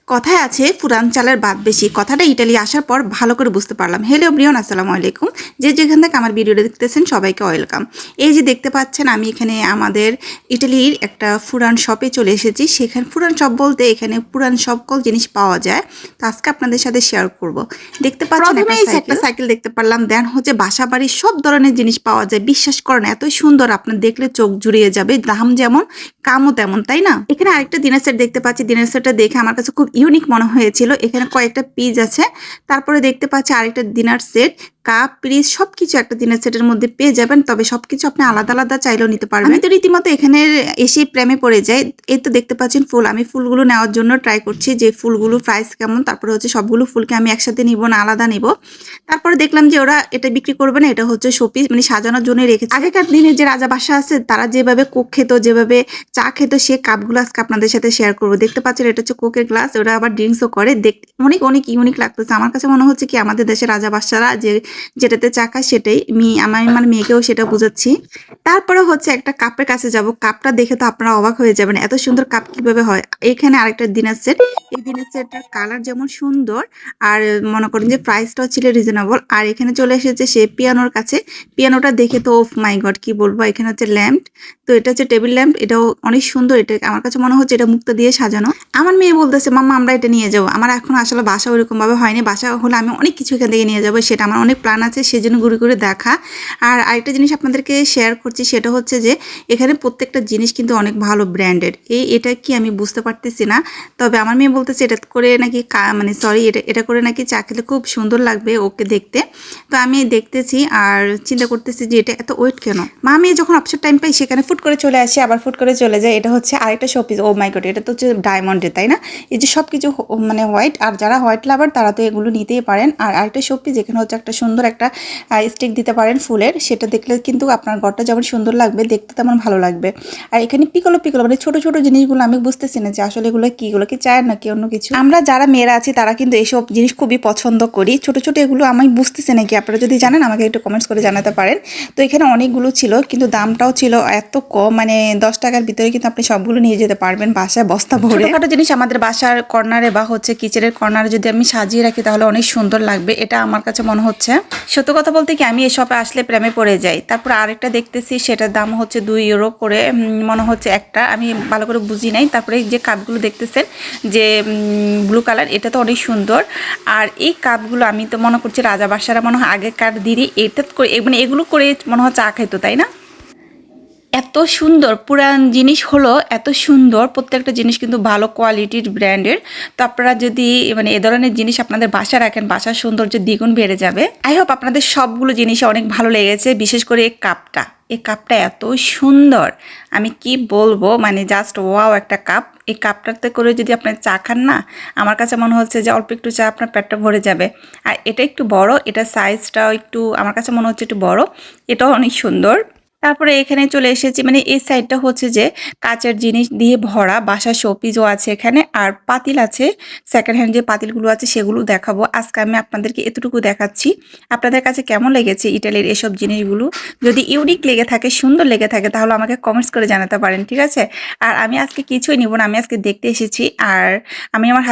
কথায় আছে পুরান চালের ভাত বেশি। কথাটা ইতালি আসার পর ভালো করে বুঝতে পারলাম। হ্যালো এভরিওয়ান, আসসালামু আলাইকুম। যে যেখান থেকে আমার ভিডিওটা দেখতেছেন সবাইকে ওয়েলকাম। এই যে দেখতে পাচ্ছেন আমি এখানে আমাদের ইটালির একটা পুরান শপে চলে এসেছি। সেখানে পুরান শপ বলতে এখানে পুরান সকল জিনিস পাওয়া যায়। তো আজকে আপনাদের সাথে শেয়ার করব। দেখতে পাচ্ছেন একটা সাইকেল দেখতে পারলাম। দেন হচ্ছে বাসা বাড়ির সব ধরনের জিনিস পাওয়া যায়। বিশ্বাস করেন এতই সুন্দর, আপনার দেখলে চোখ জুড়িয়ে যাবে। দাম যেমন কামও তেমন, তাই না? এখানে আরেকটা ডিনার সেট দেখতে পাচ্ছি। ডিনার সেটটা দেখে আমার কাছে খুব ইউনিক মনে হয়েছিল। এখানে কয়েকটা পিস আছে। তারপরে দেখতে পাচ্ছি আরেকটা ডিনার সেট, কাপ, পিস সবকিছু একটা ডিনার সেটের মধ্যে পেয়ে যাবেন। তবে সবকিছু আপনি আলাদা আলাদা চাইলেও নিতে পারবেন। আমি তো রীতিমতো এখানে এসে প্রেমে পড়ে যাই। এই তো দেখতে পাচ্ছেন ফুল। আমি ফুলগুলো নেওয়ার জন্য ট্রাই করছি যে ফুলগুলো প্রাইস কেমন। তারপরে হচ্ছে সবগুলো ফুলকে আমি একসাথে নিব না আলাদা নিব। তারপরে দেখলাম যে ওরা এটা বিক্রি করবে না, এটা হচ্ছে শোপিস, মানে সাজানোর জন্য রেখেছে। আগেকার দিনে যে রাজা বাসা আছে তারা যেভাবে কোক খেত, যেভাবে চা খেত, সে কাপগুলো আজকে আপনাদের সাথে শেয়ার করবো। দেখতে পাচ্ছেন এটা হচ্ছে কোকের গ্লাস। ওরা আবার ড্রিঙ্কসও করে। দেখতে অনেক অনেক ইউনিক লাগতেছে। আমার কাছে মনে হচ্ছে কি আমাদের দেশের রাজা বাসারা যেটাতে চা খায় সেটাই আমি আমার মেয়েকেও সেটা বুঝাচ্ছি। তারপরে হচ্ছে একটা কাপের কাছে যাব। কাপটা দেখে তো আপনারা অবাক হয়ে যাবেন, এত সুন্দর কাপ কিভাবে হয়। এখানে আরেকটা ডিনার সেট। এই ডিনার সেটটার কালার যেমন সুন্দর, আর মনে করেন যে প্রাইসটাও ছিল রিজনেবল। আর এখানে চলে এসেছে সে পিয়ানোর কাছে। পিয়ানোটা দেখে তো ওফ মাই গড কি বলবো। এখানে হচ্ছে ল্যাম্প, তো এটা হচ্ছে টেবিল ল্যাম্প। এটাও অনেক সুন্দর। এটা আমার কাছে মনে হচ্ছে এটা মুক্তা দিয়ে সাজানো। আমার মেয়ে বলতেছে মাম্মা আমরা এটা নিয়ে যাবো। আমার এখন আসলে বাসা ওইরকম ভাবে হয়নি। বাসা হলে আমি অনেক কিছু এখান থেকে নিয়ে যাবো, সেটা আমার অনেক প্ল্যান আছে, সেজন্য ঘুরে ঘুরে দেখা। আর আরেকটা জিনিস আপনাদেরকে শেয়ার করছি, সেটা হচ্ছে যে এখানে প্রত্যেকটা জিনিস কিন্তু অনেক ভালো ব্র্যান্ডেড। এটা কি আমি বুঝতে পারতেছি না। তবে আমার মেয়ে বলতেছে এটা করে নাকি মানে সরি এটা করে নাকি চা খেলে খুব সুন্দর লাগবে ওকে দেখতে। তো আমি দেখতেছি আর চিন্তা করতেছি যে এটা এত ওয়েট কেন। মা মেয়ে যখন অবসর টাইম পাই সেখানে ফুট করে চলে আসে, আবার ফুট করে চলে যায়। এটা হচ্ছে আরেকটা শোপিস। ও মাই গড, এটা তো হচ্ছে ডায়মন্ডের, তাই না? এই যে সব কিছু মানে হোয়াইট, আর যারা হোয়াইট লাভার তারা তো এগুলো নিতেই পারেন। আর আরেকটা শোপিস যেখানে হচ্ছে একটা সুন্দর একটা স্টিক দিতে পারেন ফুলের, সেটা দেখলে কিন্তু আপনার ঘরটা যেমন সুন্দর লাগবে, দেখতে তেমন ভালো লাগবে। আর এখানে পিকলো পিকলো মানে ছোট ছোট জিনিসগুলো আমি বুঝতেছি না যে আসলে এগুলো কি, এগুলো কি চায় নাকি অন্য কিছু। আমরা যারা মেয়েরা আছি তারা কিন্তু এইসব জিনিস খুবই পছন্দ করি। ছোট ছোট এগুলো আমি বুঝতেছি নাকি, আপনারা যদি জানেন আমাকে একটু কমেন্টস করে জানাতে পারেন। তো এখানে অনেকগুলো ছিল কিন্তু দামটাও ছিল এত কম, মানে 10 টাকার ভিতরে কিন্তু আপনি সবগুলো নিয়ে যেতে পারবেন বাসায় বস্তা ভরে। ছোটখাটো জিনিস আমাদের বাসার কর্নারে বা হচ্ছে কিচেনের কর্নারে যদি আমি সাজিয়ে রাখি তাহলে অনেক সুন্দর লাগবে, এটা আমার কাছে মনে হচ্ছে। সত্য কথা বলতে কি আমি এই শপে আসলে প্রেমে পড়ে যাই। তারপর আরেকটা দেখতেছি, সেটার দাম হচ্ছে 2 ইউরো করে মনে হচ্ছে একটা, আমি ভালো করে বুঝি নাই। তারপরে যে কাপগুলো দেখতেছেন যে ব্লু কালার, এটা তো অনেক সুন্দর। আর এই কাপগুলো আমি তো মনে করছি রাজা বাসারা মনে হয় আগেকার দিনই এটা করে, মানে এগুলো করে মনে হয় চা খাইতো, তাই না? এত সুন্দর পুরান জিনিস হলো, এত সুন্দর প্রত্যেকটা জিনিস কিন্তু ভালো কোয়ালিটির ব্র্যান্ডের। তো আপনারা যদি মানে এ ধরনের জিনিস আপনাদের বাসা রাখেন, বাসার সৌন্দর্য দ্বিগুণ বেড়ে যাবে। আই হোপ আপনাদের সবগুলো জিনিস অনেক ভালো লেগেছে, বিশেষ করে এই কাপটা এত সুন্দর, আমি কি বলবো, মানে জাস্ট ওয়াও একটা কাপ। এই কাপটাতে করে যদি আপনি চা খান না, আমার কাছে মনে হচ্ছে যে অল্প একটু চা আপনার পেটটা ভরে যাবে। আর এটা একটু বড়, এটা সাইজটাও একটু আমার কাছে মনে হচ্ছে একটু বড়, এটাও অনেক সুন্দর। তারপরে এখানে চলে এসেছি, মানে এই সাইডটা হচ্ছে যে কাচের জিনিস দিয়ে ভরা, বাসার শোপিসও আছে এখানে, আর পাতিল আছে। সেকেন্ড হ্যান্ড যে পাতিলগুলো আছে সেগুলো দেখাবো আজকে। আমি আপনাদেরকে এতটুকু দেখাচ্ছি। আপনাদের কাছে কেমন লেগেছে ইটালির এসব জিনিসগুলো? যদি ইউনিক লেগে থাকে, সুন্দর লেগে থাকে, তাহলে আমাকে কমেন্টস করে জানাতে পারেন, ঠিক আছে? আর আমি আজকে কিছুই নিব না, আমি আজকে দেখতে এসেছি। আর আমি আমার